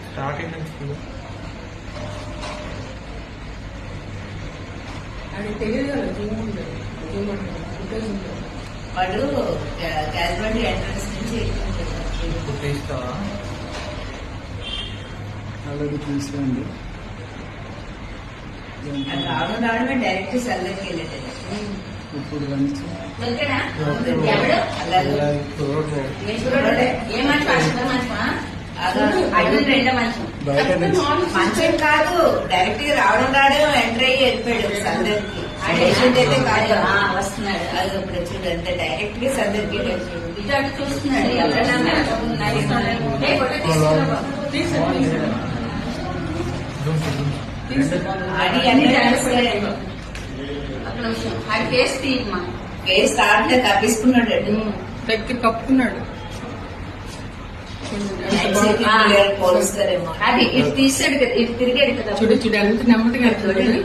Starting అది తెలియదు కదా వాడు క్యాజువాలిటీ ఎంట్రన్స్ నుంచి అలాగే తీసుకోండి. రావడమే డైరెక్ట్ సెల్లర్కి వెళ్ళేటది. ఇప్పుడు లంచ్ మంచం కాదు, డైరెక్ట్ గా రావడం ఎంటర్ అయ్యి వెళ్ళిపోయాడు సందర్కి. పేషెంట్ అయితే కాదు, వస్తున్నాడు. అది ఇప్పుడు చూడు అంతే డైరెక్ట్ గా సందర్కి ఇటు అటు చూస్తున్నాడు. ఎవరైనా అది అన్ని అది కేసు తీయమ్మా. కేసు తాడితే తప్పించుకున్నాడు, దగ్గర కప్పుకున్నాడు. పోలుస్తారేమో. అది ఇటు తీసాడు కదా, ఇటు తిరిగాడు కదా. చూడు చూడు ఎంత నెమ్మదిగా చూడండి.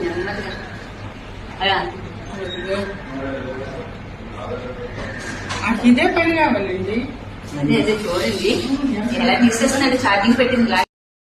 ఇదే పని కావాలండి. అదే అదే చూడండి ఎలా తీసేస్తున్నాడు. ఛార్జింగ్ పెట్టింది.